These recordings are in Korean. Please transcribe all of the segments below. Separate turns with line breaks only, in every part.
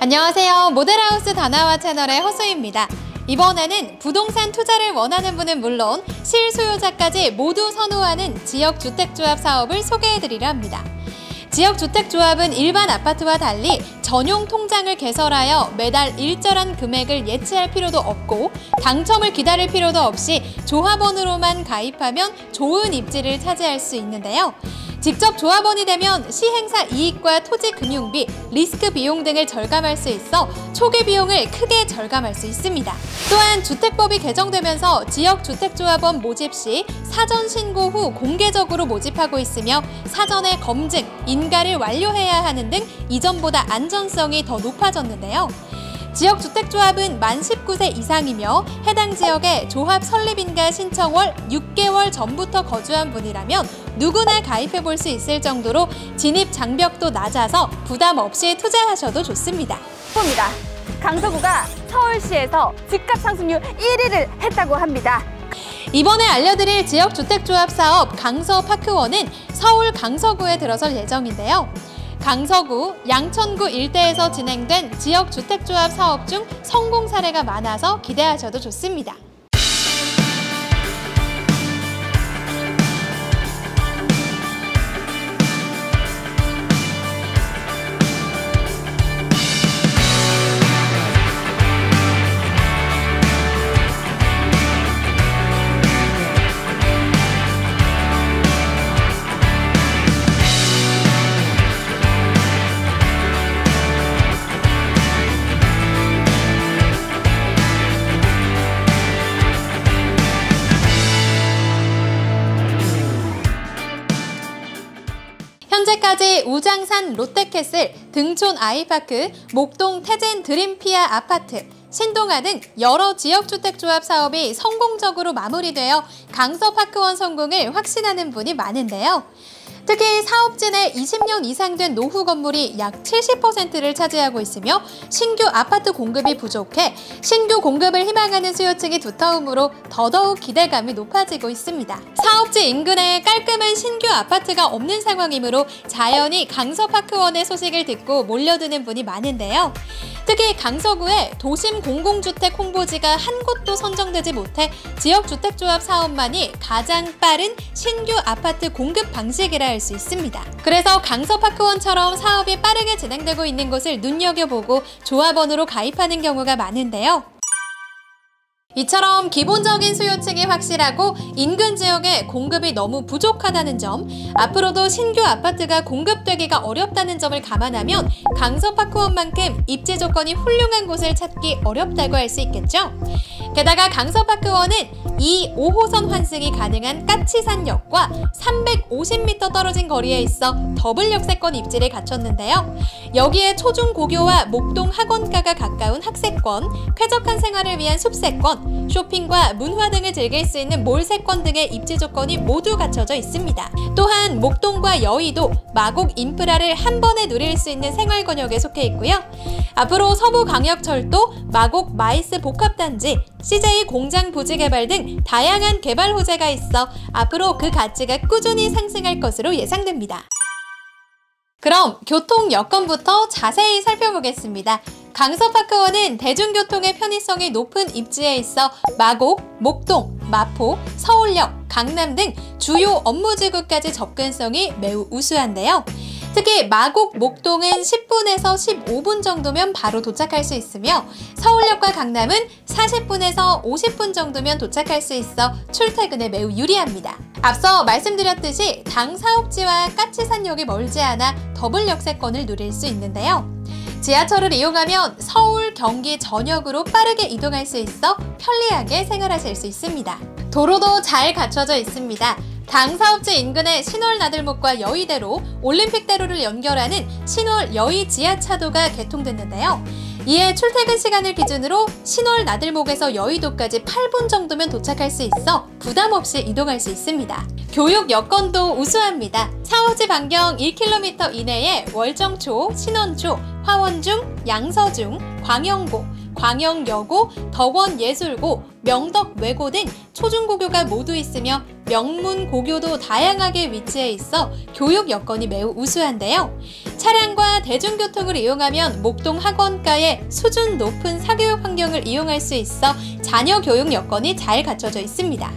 안녕하세요. 모델하우스 다나와 채널의 허수입니다. 이번에는 부동산 투자를 원하는 분은 물론 실소유자까지 모두 선호하는 지역주택조합 사업을 소개해드리려 합니다. 지역주택조합은 일반 아파트와 달리 전용 통장을 개설하여 매달 일정한 금액을 예치할 필요도 없고 당첨을 기다릴 필요도 없이 조합원으로만 가입하면 좋은 입지를 차지할 수 있는데요. 직접 조합원이 되면 시행사 이익과 토지 금융비, 리스크 비용 등을 절감할 수 있어 초기 비용을 크게 절감할 수 있습니다. 또한 주택법이 개정되면서 지역주택조합원 모집 시 사전 신고 후 공개적으로 모집하고 있으며 사전에 검증, 인가를 완료해야 하는 등 이전보다 안전성이 더 높아졌는데요. 지역주택조합은 만 19세 이상이며 해당 지역에 조합 설립인가 신청월 6개월 전부터 거주한 분이라면 누구나 가입해 볼 수 있을 정도로 진입 장벽도 낮아서 부담 없이 투자하셔도 좋습니다.
봅니다. 강서구가 서울시에서 집값 상승률 1위를 했다고 합니다.
이번에 알려드릴 지역주택조합 사업 강서파크원은 서울 강서구에 들어설 예정인데요. 강서구, 양천구 일대에서 진행된 지역주택조합 사업 중 성공 사례가 많아서 기대하셔도 좋습니다. 현재까지 우장산 롯데캐슬, 등촌 아이파크, 목동 태젠 드림피아 아파트, 신동아 등 여러 지역주택조합 사업이 성공적으로 마무리되어 강서파크원 성공을 확신하는 분이 많은데요. 특히 사업진의 20년 이상 된 노후 건물이 약 70%를 차지하고 있으며 신규 아파트 공급이 부족해 신규 공급을 희망하는 수요층이 두터우므로 더더욱 기대감이 높아지고 있습니다. 사업지 인근에 깔끔한 신규 아파트가 없는 상황이므로 자연히 강서파크원의 소식을 듣고 몰려드는 분이 많은데요. 특히 강서구에 도심 공공주택 홍보지가 한 곳도 선정되지 못해 지역주택조합 사업만이 가장 빠른 신규 아파트 공급 방식이라 할 수 있습니다. 그래서 강서파크원처럼 사업이 빠르게 진행되고 있는 곳을 눈여겨보고 조합원으로 가입하는 경우가 많은데요. 이처럼 기본적인 수요층이 확실하고 인근 지역에 공급이 너무 부족하다는 점, 앞으로도 신규 아파트가 공급되기가 어렵다는 점을 감안하면 강서파크원만큼 입지 조건이 훌륭한 곳을 찾기 어렵다고 할 수 있겠죠. 게다가 강서파크원은 5호선 환승이 가능한 까치산역과 350m 떨어진 거리에 있어 더블 역세권 입지를 갖췄는데요. 여기에 초중고교와 목동 학원가가 가까운 학세권, 쾌적한 생활을 위한 숲세권, 쇼핑과 문화 등을 즐길 수 있는 몰세권 등의 입지 조건이 모두 갖춰져 있습니다. 또한 목동과 여의도, 마곡 인프라를 한 번에 누릴 수 있는 생활권역에 속해 있고요. 앞으로 서부광역철도, 마곡 마이스 복합단지, CJ 공장 부지 개발 등 다양한 개발 호재가 있어 앞으로 그 가치가 꾸준히 상승할 것으로 예상됩니다. 그럼 교통 여건부터 자세히 살펴보겠습니다. 강서파크원은 대중교통의 편의성이 높은 입지에 있어 마곡, 목동, 마포, 서울역, 강남 등 주요 업무지구까지 접근성이 매우 우수한데요. 특히 마곡, 목동은 10분에서 15분 정도면 바로 도착할 수 있으며 서울역과 강남은 40분에서 50분 정도면 도착할 수 있어 출퇴근에 매우 유리합니다. 앞서 말씀드렸듯이 당 사업지와 까치산역이 멀지 않아 더블 역세권을 누릴 수 있는데요. 지하철을 이용하면 서울, 경기 전역으로 빠르게 이동할 수 있어 편리하게 생활하실 수 있습니다. 도로도 잘 갖춰져 있습니다. 당 사업지 인근의 신월 나들목과 여의대로 올림픽대로를 연결하는 신월 여의 지하차도가 개통됐는데요. 이에 출퇴근 시간을 기준으로 신월 나들목에서 여의도까지 8분 정도면 도착할 수 있어 부담 없이 이동할 수 있습니다. 교육 여건도 우수합니다. 사업지 반경 1km 이내에 월정초, 신원초, 화원중, 양서중, 광영고, 광영여고, 덕원예술고, 명덕외고 등 초중고교가 모두 있으며 명문고교도 다양하게 위치해 있어 교육 여건이 매우 우수한데요. 차량과 대중교통을 이용하면 목동 학원가의 수준 높은 사교육 환경을 이용할 수 있어 자녀 교육 여건이 잘 갖춰져 있습니다.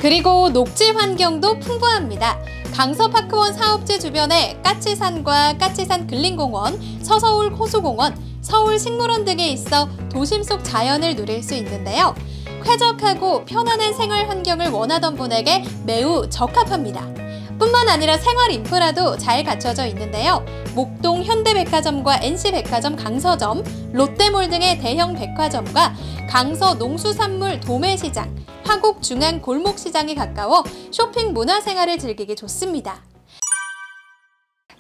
그리고 녹지 환경도 풍부합니다. 강서파크원 사업지 주변에 까치산과 까치산 근린공원, 서서울 호수공원, 서울식물원 등이 있어 도심 속 자연을 누릴 수 있는데요. 쾌적하고 편안한 생활 환경을 원하던 분에게 매우 적합합니다. 뿐만 아니라 생활 인프라도 잘 갖춰져 있는데요. 목동 현대백화점과 NC백화점 강서점, 롯데몰 등의 대형 백화점과 강서 농수산물 도매시장, 화곡 중앙 골목시장이 가까워 쇼핑 문화생활을 즐기기 좋습니다.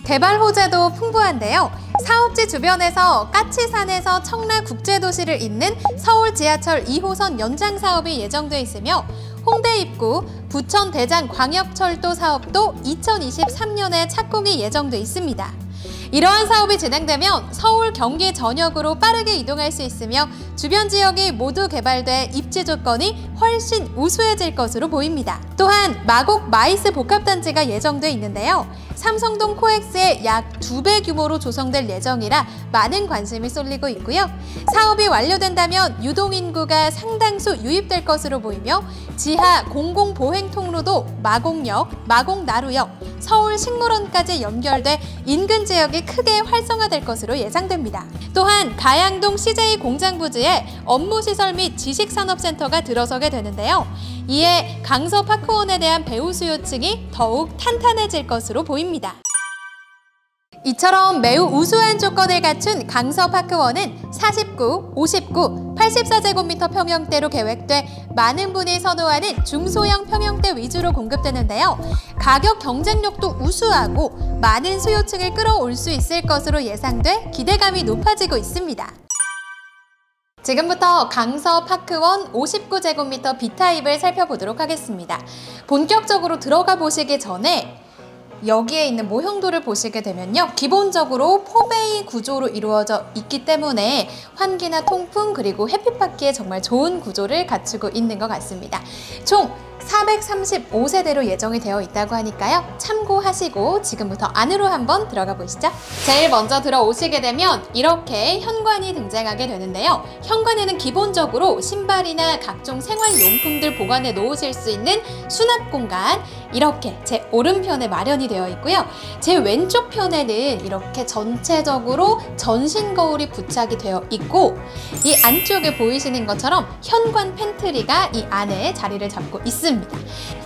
개발 호재도 풍부한데요. 사업지 주변에서 까치산에서 청라국제도시를 잇는 서울 지하철 2호선 연장 사업이 예정돼 있으며 홍대 입구 부천 대장 광역철도 사업도 2023년에 착공이 예정돼 있습니다. 이러한 사업이 진행되면 서울, 경기 전역으로 빠르게 이동할 수 있으며 주변 지역이 모두 개발돼 입지 조건이 훨씬 우수해질 것으로 보입니다. 또한 마곡 마이스 복합단지가 예정돼 있는데요. 삼성동 코엑스의 약 2배 규모로 조성될 예정이라 많은 관심이 쏠리고 있고요. 사업이 완료된다면 유동인구가 상당수 유입될 것으로 보이며 지하 공공보행통로도 마곡역, 마곡나루역, 서울식물원까지 연결돼 인근 지역이 크게 활성화될 것으로 예상됩니다. 또한 가양동 CJ 공장부지에 업무시설 및 지식산업센터가 들어서게 되는데요. 이에 강서파크원에 대한 배우 수요층이 더욱 탄탄해질 것으로 보입니다. 이처럼 매우 우수한 조건을 갖춘 강서파크원은 49, 59, 84제곱미터 평형대로 계획돼 많은 분이 선호하는 중소형 평형대 위주로 공급되는데요. 가격 경쟁력도 우수하고 많은 수요층을 끌어올 수 있을 것으로 예상돼 기대감이 높아지고 있습니다. 지금부터 강서파크원 59제곱미터 B타입을 살펴보도록 하겠습니다. 본격적으로 들어가 보시기 전에 여기에 있는 모형도를 보시게 되면요. 기본적으로 포베이 구조로 이루어져 있기 때문에 환기나 통풍 그리고 햇빛 받기에 정말 좋은 구조를 갖추고 있는 것 같습니다. 총 435세대로 예정이 되어 있다고 하니까요. 참고하시고 지금부터 안으로 한번 들어가 보시죠. 제일 먼저 들어오시게 되면 이렇게 현관이 등장하게 되는데요. 현관에는 기본적으로 신발이나 각종 생활용품들 보관해 놓으실 수 있는 수납 공간 이렇게 제 오른편에 마련이 되어 있고요. 제 왼쪽 편에는 이렇게 전체적으로 전신 거울이 부착이 되어 있고 이 안쪽에 보이시는 것처럼 현관 팬트리가 이 안에 자리를 잡고 있습니다.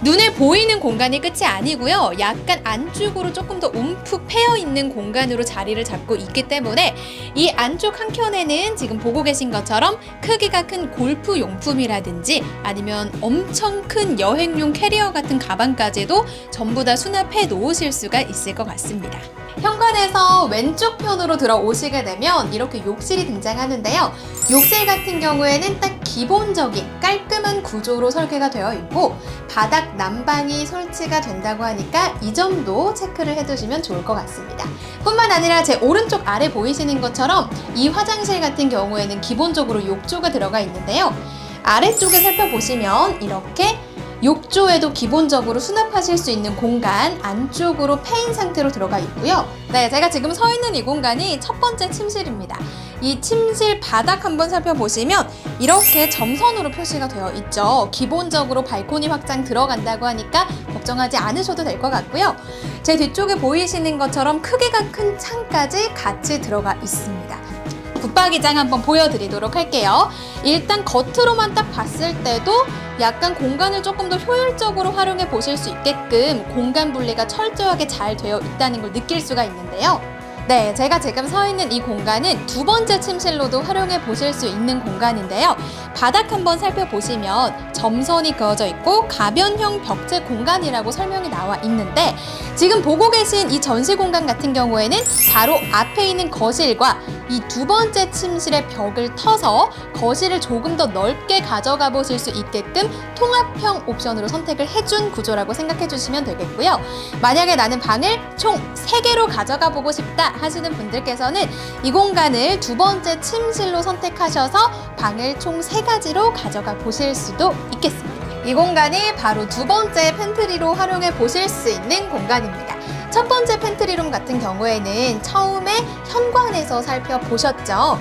눈에 보이는 공간이 끝이 아니고요. 약간 안쪽으로 조금 더 움푹 패여 있는 공간으로 자리를 잡고 있기 때문에 이 안쪽 한켠에는 지금 보고 계신 것처럼 크기가 큰 골프 용품이라든지 아니면 엄청 큰 여행용 캐리어 같은 가방까지도 전부 다 수납해 놓으실 수가 있을 것 같습니다. 현관에서 왼쪽 편으로 들어오시게 되면 이렇게 욕실이 등장하는데요. 욕실 같은 경우에는 딱 기본적인 깔끔한 구조로 설계가 되어 있고 바닥 난방이 설치가 된다고 하니까 이 점도 체크를 해두시면 좋을 것 같습니다. 뿐만 아니라 제 오른쪽 아래 보이시는 것처럼 이 화장실 같은 경우에는 기본적으로 욕조가 들어가 있는데요. 아래쪽에 살펴보시면 이렇게 욕조에도 기본적으로 수납하실 수 있는 공간 안쪽으로 패인 상태로 들어가 있고요. 네, 제가 지금 서 있는 이 공간이 첫 번째 침실입니다. 이 침실 바닥 한번 살펴보시면 이렇게 점선으로 표시가 되어 있죠. 기본적으로 발코니 확장 들어간다고 하니까 걱정하지 않으셔도 될 것 같고요. 제 뒤쪽에 보이시는 것처럼 크기가 큰 창까지 같이 들어가 있습니다. 붙박이장 한번 보여드리도록 할게요. 일단 겉으로만 딱 봤을 때도 약간 공간을 조금 더 효율적으로 활용해 보실 수 있게끔 공간 분리가 철저하게 잘 되어 있다는 걸 느낄 수가 있는데요. 네, 제가 지금 서 있는 이 공간은 두 번째 침실로도 활용해 보실 수 있는 공간인데요. 바닥 한번 살펴보시면 점선이 그어져 있고 가변형 벽체 공간이라고 설명이 나와 있는데 지금 보고 계신 이 전시 공간 같은 경우에는 바로 앞에 있는 거실과 이 두 번째 침실의 벽을 터서 거실을 조금 더 넓게 가져가 보실 수 있게끔 통합형 옵션으로 선택을 해준 구조라고 생각해 주시면 되겠고요. 만약에 나는 방을 총 3개로 가져가 보고 싶다 하시는 분들께서는 이 공간을 두 번째 침실로 선택하셔서 방을 총 3가지로 가져가 보실 수도 있겠습니다. 이 공간이 바로 두 번째 팬트리로 활용해 보실 수 있는 공간입니다. 첫 번째 팬트리룸 같은 경우에는 처음에 현관에서 살펴보셨죠?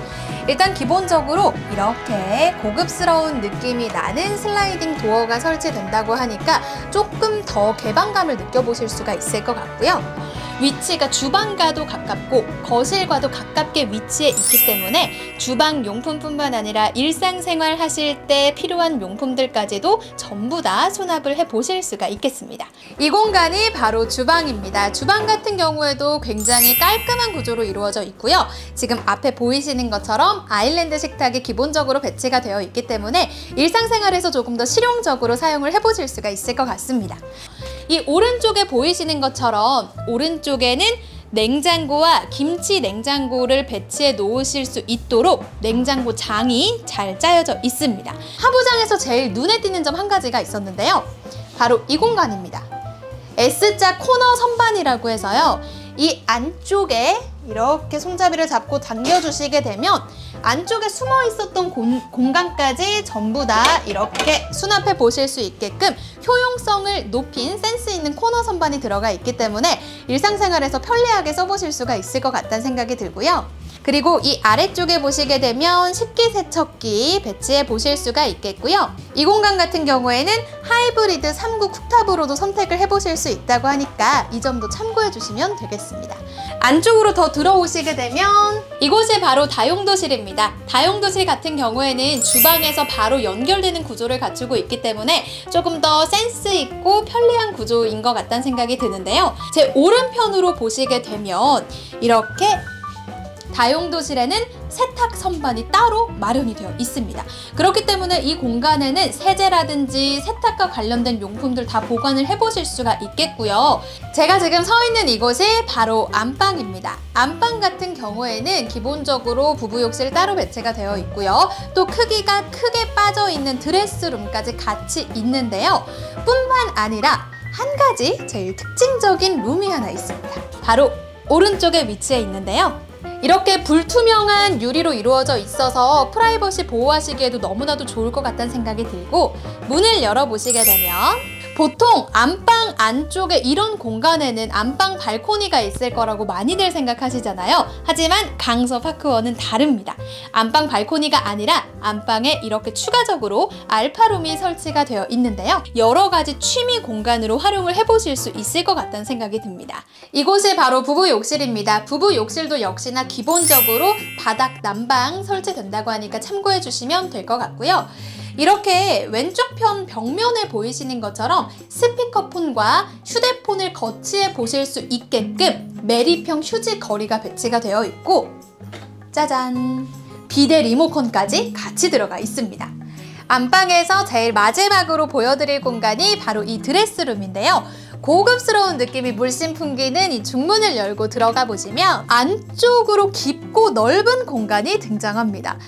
일단 기본적으로 이렇게 고급스러운 느낌이 나는 슬라이딩 도어가 설치된다고 하니까 조금 더 개방감을 느껴보실 수가 있을 것 같고요. 위치가 주방과도 가깝고 거실과도 가깝게 위치해 있기 때문에 주방 용품뿐만 아니라 일상생활 하실 때 필요한 용품들까지도 전부 다 수납을 해보실 수가 있겠습니다. 이 공간이 바로 주방입니다. 주방 같은 경우에도 굉장히 깔끔한 구조로 이루어져 있고요. 지금 앞에 보이시는 것처럼 아일랜드 식탁이 기본적으로 배치가 되어 있기 때문에 일상생활에서 조금 더 실용적으로 사용을 해보실 수가 있을 것 같습니다. 이 오른쪽에 보이시는 것처럼 오른쪽에는 냉장고와 김치 냉장고를 배치해 놓으실 수 있도록 냉장고 장이 잘 짜여져 있습니다. 하부장에서 제일 눈에 띄는 점 한 가지가 있었는데요. 바로 이 공간입니다. S자 코너 선반이라고 해서요. 이 안쪽에 이렇게 손잡이를 잡고 당겨주시게 되면 안쪽에 숨어 있었던 공간까지 전부 다 이렇게 수납해 보실 수 있게끔 효용성을 높인 센스 있는 코너 선반이 들어가 있기 때문에 일상생활에서 편리하게 써보실 수가 있을 것 같다는 생각이 들고요. 그리고 이 아래쪽에 보시게 되면 식기세척기 배치해 보실 수가 있겠고요. 이 공간 같은 경우에는 하이브리드 3구 쿡탑으로도 선택을 해보실 수 있다고 하니까 이 점도 참고해 주시면 되겠습니다. 안쪽으로 더 들어오시게 되면 이곳이 바로 다용도실입니다. 다용도실 같은 경우에는 주방에서 바로 연결되는 구조를 갖추고 있기 때문에 조금 더 센스 있고 편리한 구조인 것 같다는 생각이 드는데요. 제 오른편으로 보시게 되면 이렇게 다용도실에는 세탁 선반이 따로 마련이 되어 있습니다. 그렇기 때문에 이 공간에는 세제라든지 세탁과 관련된 용품들 다 보관을 해보실 수가 있겠고요. 제가 지금 서 있는 이곳이 바로 안방입니다. 안방 같은 경우에는 기본적으로 부부욕실 따로 배치가 되어 있고요. 또 크기가 크게 빠져있는 드레스룸까지 같이 있는데요. 뿐만 아니라 한 가지 제일 특징적인 룸이 하나 있습니다. 바로 오른쪽에 위치해 있는데요. 이렇게 불투명한 유리로 이루어져 있어서 프라이버시 보호하시기에도 너무나도 좋을 것 같다는 생각이 들고 문을 열어보시게 되면 보통 안방 안쪽에 이런 공간에는 안방 발코니가 있을 거라고 많이들 생각하시잖아요. 하지만 강서파크원은 다릅니다. 안방 발코니가 아니라 안방에 이렇게 추가적으로 알파룸이 설치가 되어 있는데요. 여러 가지 취미 공간으로 활용을 해보실 수 있을 것 같다는 생각이 듭니다. 이곳이 바로 부부 욕실입니다. 부부 욕실도 역시나 기본적으로 바닥 난방 설치된다고 하니까 참고해 주시면 될 것 같고요. 이렇게 왼쪽 편 벽면에 보이시는 것처럼 스피커폰과 휴대폰을 거치해 보실 수 있게끔 메리평 휴지 거리가 배치가 되어 있고 짜잔! 비데 리모컨까지 같이 들어가 있습니다. 안방에서 제일 마지막으로 보여드릴 공간이 바로 이 드레스룸인데요. 고급스러운 느낌이 물씬 풍기는 이 중문을 열고 들어가 보시면 안쪽으로 깊고 넓은 공간이 등장합니다.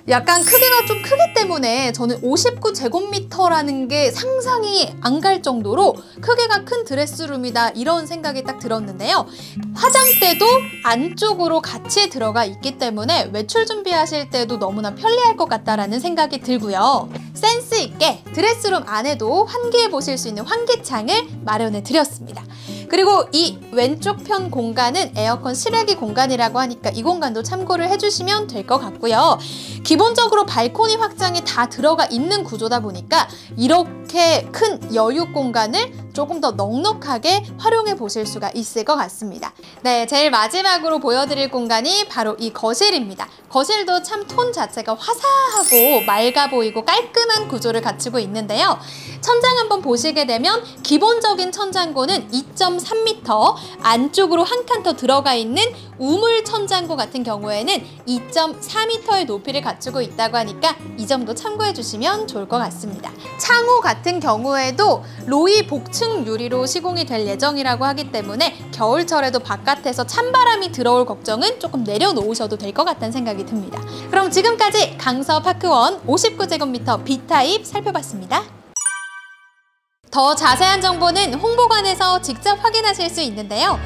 약간 크기가 좀 크기 때문에 저는 59제곱미터라는 게 상상이 안 갈 정도로 크기가 큰 드레스룸이다 이런 생각이 딱 들었는데요. 화장대도 안쪽으로 같이 들어가 있기 때문에 외출 준비하실 때도 너무나 편리할 것 같다라는 생각이 들고요. 센스 있게 드레스룸 안에도 환기해 보실 수 있는 환기창을 마련해 드렸습니다. 그리고 이 왼쪽 편 공간은 에어컨 실외기 공간이라고 하니까 이 공간도 참고를 해주시면 될 것 같고요. 기본적으로 발코니 확장이 다 들어가 있는 구조다 보니까 이렇게 큰 여유 공간을 조금 더 넉넉하게 활용해 보실 수가 있을 것 같습니다. 네, 제일 마지막으로 보여드릴 공간이 바로 이 거실입니다. 거실도 참 톤 자체가 화사하고 맑아 보이고 깔끔한 구조를 갖추고 있는데요. 천장 한번 보시게 되면 기본적인 천장고는 2.3m, 안쪽으로 한 칸 더 들어가 있는 우물 천장고 같은 경우에는 2.4m의 높이를 갖추고 있다고 하니까 이 점도 참고해 주시면 좋을 것 같습니다. 창호 같은 경우에도 로이 복층 유리로 시공이 될 예정이라고 하기 때문에 겨울철에도 바깥에서 찬바람이 들어올 걱정은 조금 내려놓으셔도 될 것 같다는 생각이 듭니다. 그럼 지금까지 강서파크원 59제곱미터 B타입 살펴봤습니다. 더 자세한 정보는 홍보관에서 직접 확인하실 수 있는데요.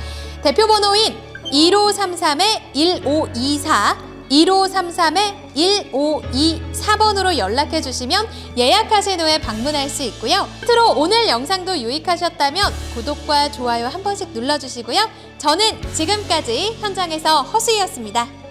대표 번호인 1533-1524, 1533-1524번으로 연락해 주시면 예약하신 후에 방문할 수 있고요. 끝으로 오늘 영상도 유익하셨다면 구독과 좋아요 한 번씩 눌러주시고요. 저는 지금까지 현장에서 허수희였습니다.